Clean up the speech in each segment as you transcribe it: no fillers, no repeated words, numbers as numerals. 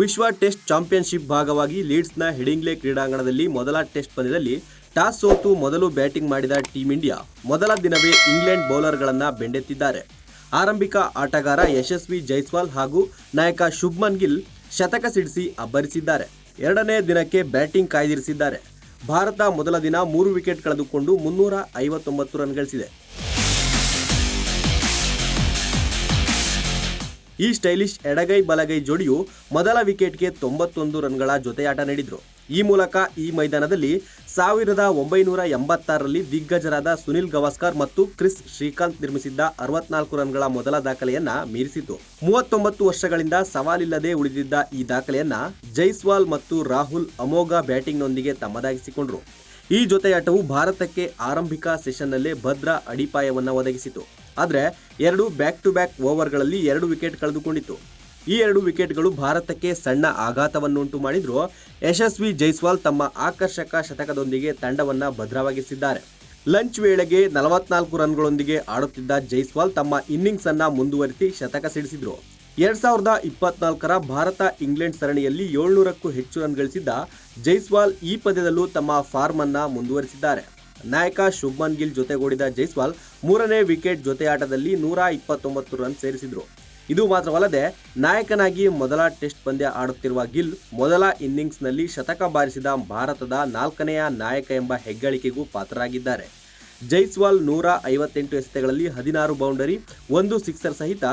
ವಿಶ್ವ test championship ಭಾಗವಾಗಿ ಲೀಡ್ಸ್ನ Headingley ಕ್ರೀಡಾಂಗಣದಲ್ಲಿ ಮೊದಲ ಟೆಸ್ಟ್ ಪಂದ್ಯದಲ್ಲಿ ಟಾಸ್ ಸೋತು ಮೊದಲು ಬ್ಯಾಟಿಂಗ್ ಮಾಡಿದ ಟೀಂ ಇಂಡಿಯಾ ಮೊದಲ ದಿನವೇ ಇಂಗ್ಲೆಂಡ್ ಬೌಲರ್ಗಳನ್ನು ಬೆಂಡೆತ್ತಿದ್ದಾರೆ. ಆರಂಭಿಕ ಆಟಗಾರ ಯಶಸ್ವಿ ಜೈಸ್ವಾಲ್ ಹಾಗೂ ನಾಯಕ ಶುಭ್ಮನ್ ಗಿಲ್ ಶತಕ ಸಿಡಿಸಿ ಅಬ್ಬರಿಸಿದ್ದಾರೆ. ಎರಡನೇ ದಿನಕ್ಕೆ ಬ್ಯಾಟಿಂಗ್ ಕಾಯ್ದಿರಿಸಿದ್ದಾರೆ. ಭಾರತ ಮೊದಲ ದಿನ 3 ವಿಕೆಟ್ ಕಳೆದುಕೊಂಡು 359 ರನ್ ಗಳಿಸಿದೆ. ಈ ಸ್ಟೈಲಿಶ್ ಎಡಗೈ ಬಲಗೈ ಜೋಡಿಯು ಮೊದಲ ವಿಕೆಟ್ಗೆ 91 ರನ್ಗಳ ಜೊತೆಯಾಟ ನೀಡಿದ್ರು. ಈ ಮೂಲಕ ಈ ಮೈದಾನದಲ್ಲಿ 1986ರಲ್ಲಿ ದಿಗ್ಗಜರಾದ ಸುನಿಲ್ ಗವಾಸ್ಕರ್ ಮತ್ತು ಕ್ರಿಸ್ ಶ್ರೀಕಾಂತ್ ನಿರ್ಮಿಸಿದ್ದ 64 ರನ್ಗಳ ಮೊದಲ ದಾಖಲೆಯನ್ನ ಮೀರಿಸಿತು. 39 ವರ್ಷಗಳಿಂದ ಸವಾಲಿಲ್ಲದೆ ಉಳಿದಿದ್ದ ಈ ದಾಖಲೆಯನ್ನ ಜೈಸ್ವಾಲ್ ಮತ್ತು ರಾಹುಲ್ ಅಮೋಘ ಬ್ಯಾಟಿಂಗ್ನೊಂದಿಗೆ ತಮ್ಮದಾಗಿಸಿಕೊಂಡರು. ಈ ಜೊತೆಯಾಟವು ಭಾರತಕ್ಕೆ ಆರಂಭಿಕ ಸೆಷನ್ನಲ್ಲೇ ಭದ್ರ ಅಡಿಪಾಯವನ್ನು ಒದಗಿಸಿತು. ಆದರೆ 2 ಬ್ಯಾಕ್ ಟು ಬ್ಯಾಕ್ ಓವರ್ಗಳಲ್ಲಿ 2 ವಿಕೆಟ್ ಕಳೆದುಕೊಂಡಿತು. ಈ 2 ವಿಕೆಟ್ಗಳು ಭಾರತಕ್ಕೆ ಸಣ್ಣ ಆಘಾತವನ್ನುಂಟು ಮಾಡಿದ್ರು. ಯಶಸ್ವಿ ಜೈಸ್ವಾಲ್ ತಮ್ಮ ಆಕರ್ಷಕ ಶತಕದೊಂದಿಗೆ ತಂಡವನ್ನು ಭದ್ರವಾಗಿಸಿದ್ದಾರೆ. ಲಂಚ್ ವೇಳೆಗೆ 44 ರನ್ಗಳೊಂದಿಗೆ ಆಡುತ್ತಿದ್ದ ಜೈಸ್ವಾಲ್ ತಮ್ಮ ಇನ್ನಿಂಗ್ಸ್ ಅನ್ನ ಮುಂದುವರಿಸಿ ಶತಕ ಸಿಡಿಸಿದ್ರು. 2024ರ ಭಾರತ ಇಂಗ್ಲೆಂಡ್ ಸರಣಿಯಲ್ಲಿ 700ಕ್ಕೂ ಹೆಚ್ಚು ರನ್ ಗಳಿಸಿದ್ದ ಜೈಸ್ವಾಲ್ ಈ ಪಂದ್ಯದಲ್ಲೂ ತಮ್ಮ ಫಾರ್ಮ್ ಅನ್ನ ಮುಂದುವರಿಸಿದ್ದಾರೆ. ನಾಯಕ ಶುಭ್ಮನ್ ಗಿಲ್ ಜೊತೆಗೂಡಿದ ಜೈಸ್ವಾಲ್ 3ನೇ ವಿಕೆಟ್ ಜೊತೆಯಾಟದಲ್ಲಿ 129 ರನ್ ಸೇರಿಸಿದ್ರು. ಇದು ಮಾತ್ರವಲ್ಲದೆ ನಾಯಕನಾಗಿ ಮೊದಲ ಟೆಸ್ಟ್ ಪಂದ್ಯ ಆಡುತ್ತಿರುವ ಗಿಲ್ ಮೊದಲ ಇನ್ನಿಂಗ್ಸ್ನಲ್ಲಿ ಶತಕ ಬಾರಿಸಿದ ಭಾರತದ 4ನೇ ನಾಯಕ ಎಂಬ ಹೆಗ್ಗಳಿಕೆಗೂ ಪಾತ್ರರಾಗಿದ್ದಾರೆ. ಜೈಸ್ವಾಲ್ 158 ಎಸೆತಗಳಲ್ಲಿ 16 ಬೌಂಡರಿ, 1 ಸಿಕ್ಸರ್ ಸಹಿತ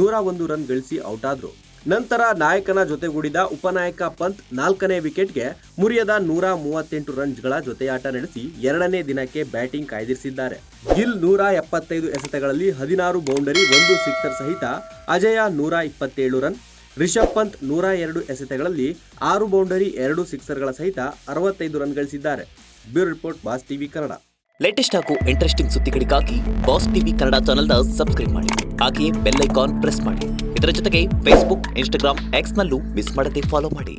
101 ರನ್ ಗಳಿಸಿ ಔಟ್ ಆದ್ರು. ನಂತರ ನಾಯಕನ ಜೊತೆಗೂಡಿದ ಉಪನಾಯಕ ಪಂತ್ 4ನೇ ವಿಕೆಟ್ಗೆ ಮುರಿಯದ 138 ರನ್ಗಳ ಜೊತೆಯಾಟ ನಡೆಸಿ ಎರಡನೇ ದಿನಕ್ಕೆ ಬ್ಯಾಟಿಂಗ್ ಕಾಯ್ದಿರಿಸಿದ್ದಾರೆ. ಗಿಲ್ 175 ಎಸೆತಗಳಲ್ಲಿ 16 ಬೌಂಡರಿ, 1 ಸಿಕ್ಸರ್ ಸಹಿತ ಅಜಯ 127 ರನ್, ರಿಷಬ್ ಪಂತ್ 102 ಎಸೆತಗಳಲ್ಲಿ 6 ಬೌಂಡರಿ, 2 ಸಿಕ್ಸರ್ಗಳ ಸಹಿತ 65 ರನ್ ಗಳಿಸಿದ್ದಾರೆ. Bureau report, boss TV Kannada. Latest ಹಾಗೂ ಇಂಟ್ರೆಸ್ಟಿಂಗ್ ಸುದ್ದಿಗಳಿಗಾಗಿ ಬಾಸ್ ಟಿವಿ ಕನ್ನಡ ಚಾನೆಲ್ನ ಸಬ್ಸ್ಕ್ರೈಬ್ ಮಾಡಿ. ಹಾಗೆಯೇ ಬೆಲ್ ಐಕಾನ್ ಪ್ರೆಸ್ ಮಾಡಿ. ಇದರ ಜೊತೆಗೆ ಫೇಸ್ಬುಕ್, ಇನ್ಸ್ಟಾಗ್ರಾಮ್, ಎಕ್ಸ್ನಲ್ಲೂ ಮಿಸ್ ಮಾಡದೆ ಫಾಲೋ ಮಾಡಿ.